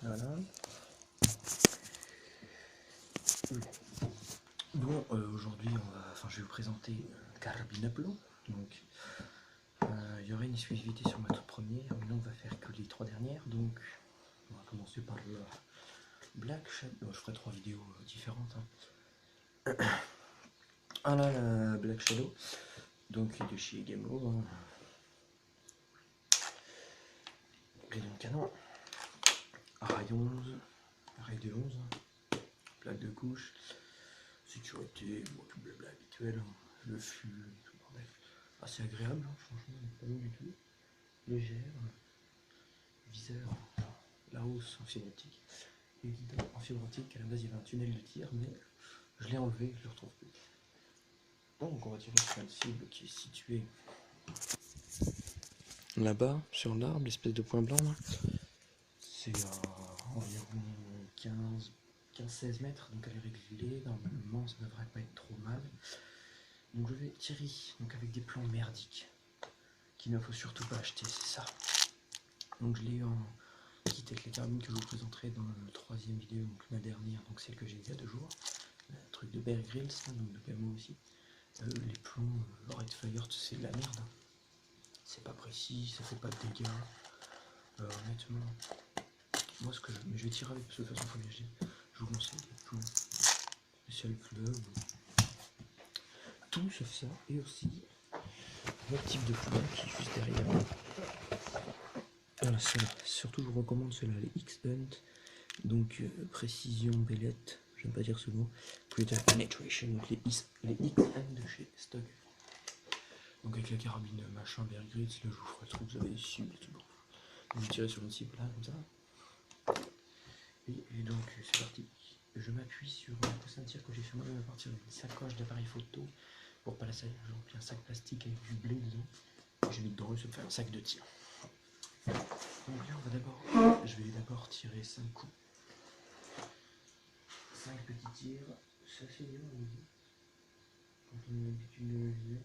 Voilà. Bon, aujourd'hui, je vais vous présenter Carabine à plomb. Donc, il y aurait une exclusivité sur ma toute première, mais là, on va faire que les 3 dernières. Donc, on va commencer par le Black Shadow. Bon, je ferai 3 vidéos différentes. Hein. Ah là, la Black Shadow, donc de chez Gameo. Hein. Rayon de canon, rail 11, rail de 11, plaque de couche, sécurité, bon, tout blabla habituel, hein. Le fût, tout le bordel. Assez agréable, hein, franchement, pas long du tout. Légère, viseur, la hausse en fibre optique, et guidon en fibre optique. À la base, il y avait un tunnel de tir, mais je l'ai enlevé, je le retrouve plus. Donc, on va tirer sur une cible qui est située là-bas, sur l'arbre, l'espèce de point blanc là. C'est à environ 15-16 mètres, donc elle est régulée. Normalement, ça ne devrait pas être trop mal. Donc, je vais tirer donc, avec des plans merdiques qu'il ne faut surtout pas acheter, c'est ça. Donc, je l'ai eu en kit avec les carabines que je vous présenterai dans le 3e vidéo, donc la dernière, donc celle que j'ai eu il y a 2 jours. Un truc de Bear Grylls, donc de Camo aussi. Les plombs Redfire, c'est de la merde. Hein. C'est pas précis, ça fait pas de dégâts. Honnêtement, moi ce que je vais tirer avec parce que de toute façon faut viager. Je vous conseille les plombs Spécial Club. Tout sauf ça, et aussi votre type de plomb qui est juste derrière. Voilà, ceux-là. Surtout je vous recommande ceux-là, les X-Hunt. Donc précision, bellette, j'aime pas dire ce mot. Greater Penetration, donc les X-Hunt de chez Stock. Donc avec la carabine machin Bear Grylls, là je vous ferai le truc, vous avez des cibles et tout. Vous tirez sur une cible là, comme ça. Et donc c'est parti. Je m'appuie sur un coussin de tir que j'ai fait moi-même à partir d'une sacoche d'appareil photo. Pour pas la salir, j'ai rempli un sac plastique avec du blé dedans. Et j'ai mis dedans et ça me fait un sac de tir. Donc là je vais d'abord tirer 5 coups. 5 petits tirs. C'est assez bien on dit. Quand on a l'habitude de le viser.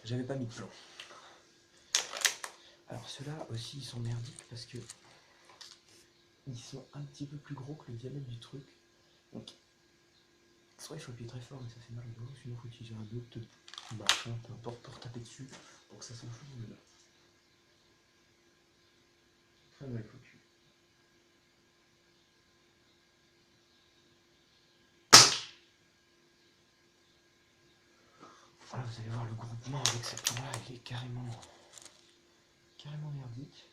J'avais pas mis de plomb. Alors ceux-là aussi ils sont merdiques parce que ils sont un petit peu plus gros que le diamètre du truc. Donc soit il faut appuyer très fort mais ça fait mal au dos, sinon il faut utiliser un autre machin, peu importe, pour taper dessus pour que ça s'enfonce dedans. Très mal foutu. Voilà, vous allez voir le groupement avec cette plomb-là, il est carrément merdique.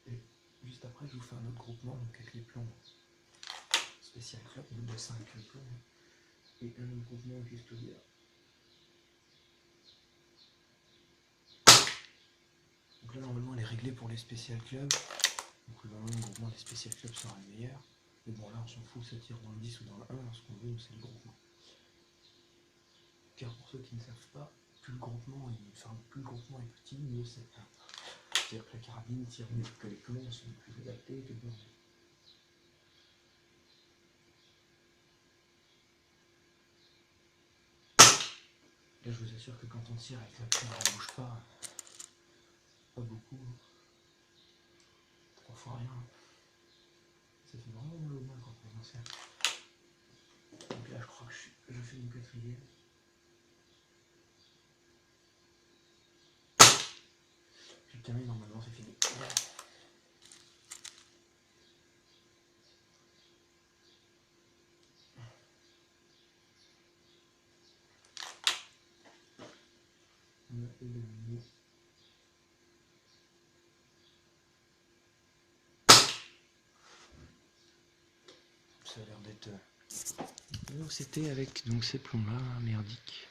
Et juste après, je vous fais un autre groupement donc avec les plombs spécial club, de 5 plombs, et un autre groupement juste au derrière. Donc là, normalement, elle est réglée pour les spécial clubs. Donc normalement, le groupement des spécial clubs sera le meilleur. Mais bon, là, on s'en fout, ça tire dans le 10 ou dans le 1. Ce qu'on veut, c'est le groupement. Car pour ceux qui ne savent pas, plus le groupement est petit, mieux c'est. C'est-à-dire que la carabine tire mieux, que les plombs sont plus adaptés, que bon. Là, je vous assure que quand on tire avec la plomb, elle ne bouge pas beaucoup. 3 fois rien. Ça fait vraiment mal aux mains quand on en sert. Donc là, je crois que je fais une 4e. Puis termine, normalement, c'est fini. On a éliminé. Ça a l'air d'être. Donc c'était avec donc ces plombs là, merdiques.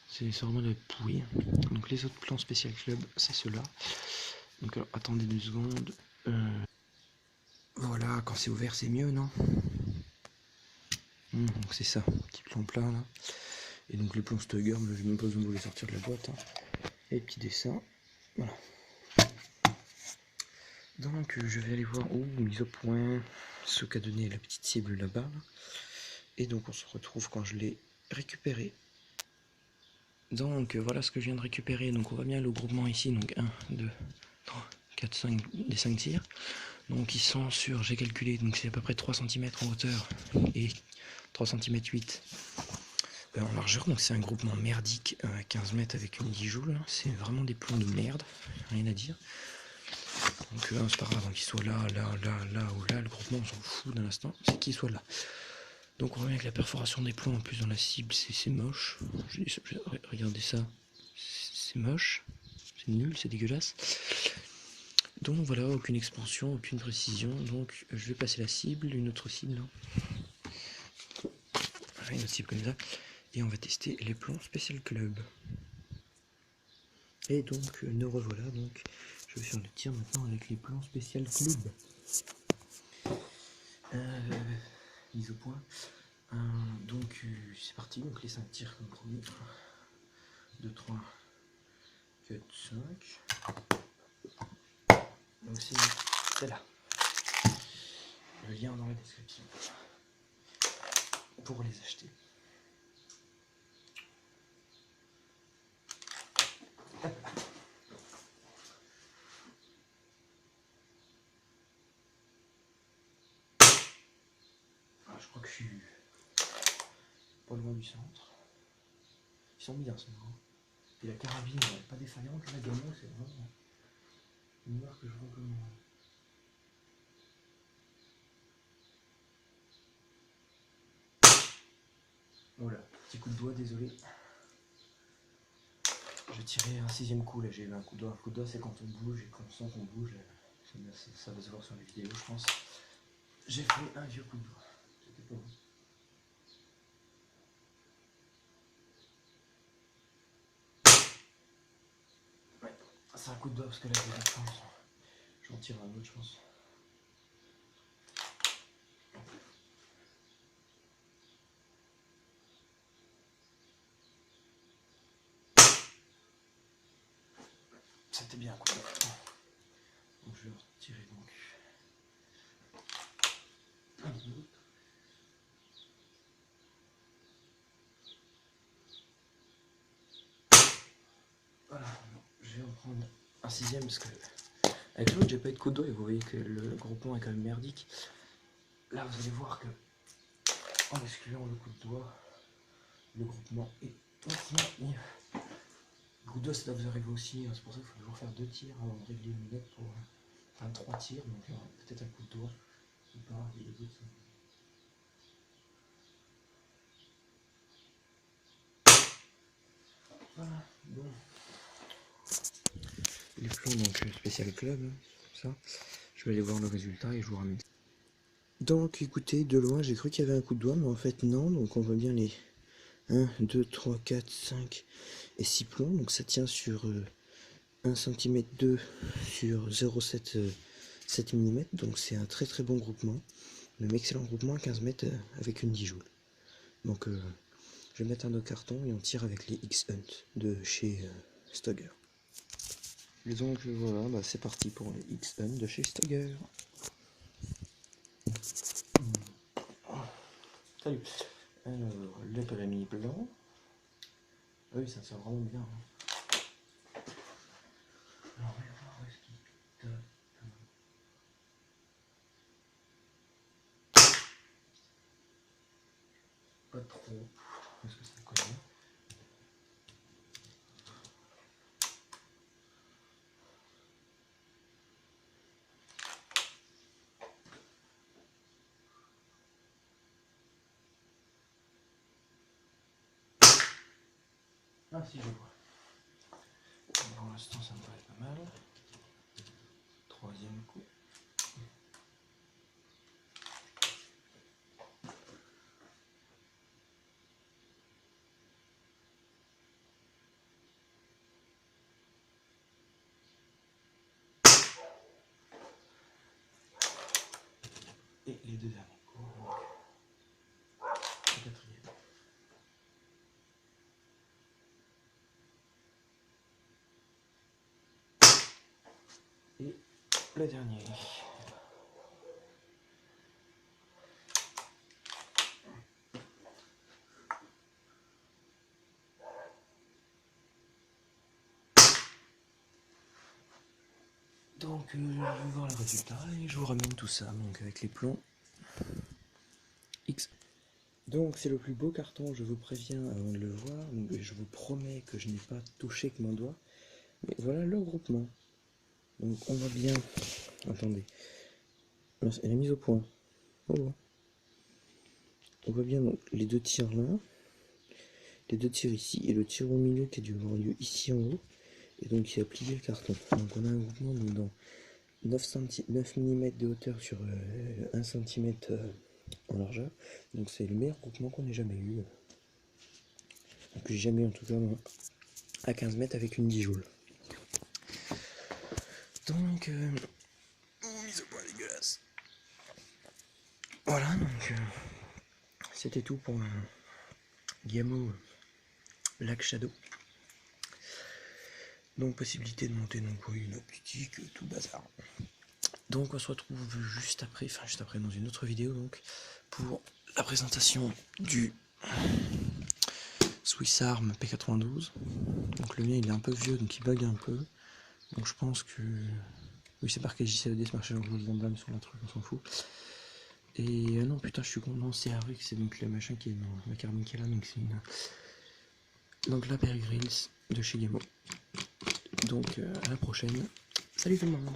C'est vraiment de pourri. Donc les autres plans spécial club, c'est ceux-là. Donc alors, attendez 2 secondes. Voilà, quand c'est ouvert c'est mieux, non? Donc c'est ça, petit plan plat là. Et donc les plans Stugger, je n'ai même pas besoin de vous les sortir de la boîte. Hein. Et petit dessin. Voilà. Donc je vais aller voir où mise au point ce qu'a donné la petite cible là-bas. Et donc on se retrouve quand je l'ai récupéré Donc voilà ce que je viens de récupérer. Donc on voit bien le groupement ici. Donc 1, 2, 3, 4, 5, des 5 tirs. Donc ils sont sur, j'ai calculé, donc c'est à peu près 3 cm en hauteur et 3 cm 8 en largeur. Donc c'est un groupement merdique à 15 mètres avec une 10 joules. C'est vraiment des plombs de merde, rien à dire. Donc c'est pas grave qu'il soit là, là, là, là ou là. Le groupement on s'en fout d'un instant, c'est qu'il soit là. Donc on voit bien que la perforation des plombs en plus dans la cible c'est moche. Regardez ça, c'est moche, c'est nul, c'est dégueulasse. Donc voilà, aucune expansion, aucune précision. Donc je vais passer la cible, une autre cible là. Voilà, une autre cible comme ça. Et on va tester les plombs Special Club. Et donc nous revoilà, donc je vais faire le tir maintenant avec les plombs Special Club. Mise au point. Donc c'est parti, donc les 5 tirs comme promis. 2, 3, 4, 5. Donc c'est là. Le lien dans la description pour les acheter. Je crois que je suis pas loin du centre. Ils sont bien ceux-là. Et la carabine elle n'est pas défaillante, la gamme c'est vraiment une marque que je recommande. Voilà, petit coup de doigt, désolé. J'ai tiré un 6ème coup, là j'ai eu un coup de doigt. Un coup de doigt c'est quand on bouge et qu'on sent qu'on bouge. Ça va se voir sur les vidéos je pense. J'ai fait un vieux coup de doigt. C'était pas bon. Ouais, c'est un coup de doigt parce que là j'ai la chance. J'en tire un autre je pense. C'était bien un coup de doigt. Donc je vais retirer donc un autre. Voilà, je vais reprendre un 6ème parce que avec l'autre j'ai pas eu de coup de doigt et vous voyez que le groupement est quand même merdique. Là vous allez voir que en excluant le coup de doigt, le groupement est entièrement mieux. Le coup de doigt ça doit vous arriver aussi, c'est pour ça qu'il faut toujours faire 2 tirs avant de régler une lunette pour 3 tirs, donc peut-être un coup de doigt ou pas, et les autres sont... Voilà, bon. Les plombs donc spécial club, ça. Je vais aller voir le résultat et je vous ramène. Donc écoutez, de loin j'ai cru qu'il y avait un coup de doigt, mais en fait non, donc on voit bien les 1, 2, 3, 4, 5 et 6 plombs, donc ça tient sur 1 cm 2 sur 0,7 7 mm, donc c'est un très très bon groupement, un excellent groupement à 15 mètres avec une 10 joules. Donc je vais mettre un autre carton et on tire avec les X-Hunt de chez Stoeger. Et donc voilà, bah, c'est parti pour les X-Hunt de chez Stoeger. Salut. Alors, le pérémi blanc. Ah oui, ça sert vraiment bien. Hein. Alors, on va voir où est-ce qu'il tape. Pas trop, parce que ça connaît. Ah si, je vois. Pour l'instant, ça me paraît pas mal. 3ème coup. Et les 2 derniers coups. Donc, le 4ème. Et le dernier. Donc je vais voir le résultat et je vous ramène tout ça, donc avec les plombs X. Donc c'est le plus beau carton, je vous préviens avant de le voir, donc je vous promets que je n'ai pas touché que mon doigt. Mais voilà le groupement. Donc on voit bien, attendez, elle est mise au point. Oh. On voit bien donc, les deux tirs là, les deux tirs ici et le tir au milieu qui a dû avoir lieu ici en haut. Et donc qui a plié le carton. Donc on a un groupement donc, dans 9 mm de hauteur sur 1 cm en largeur. Donc c'est le meilleur groupement qu'on ait jamais eu. Que j'ai jamais eu en tout cas moi, à 15 mètres avec une 10 joules. Donc mise au point dégueulasse. Voilà donc c'était tout pour Guillemot Lac Shadow. Donc possibilité de monter donc oui, une optique, tout bazar. Donc on se retrouve juste après dans une autre vidéo donc pour la présentation du Swiss Arm P92. Donc le mien il est un peu vieux donc il bug un peu. Donc je pense que oui c'est marqué JCED, c'est marqué Jean-Claude Van Damme sur la truc, on s'en fout. Et non putain je suis content, c'est Harvey, c'est donc le machin qui est dans la carbone qui est là, donc c'est une. Donc la Bear Grylls de chez Guillemot. Donc à la prochaine. Salut tout le monde.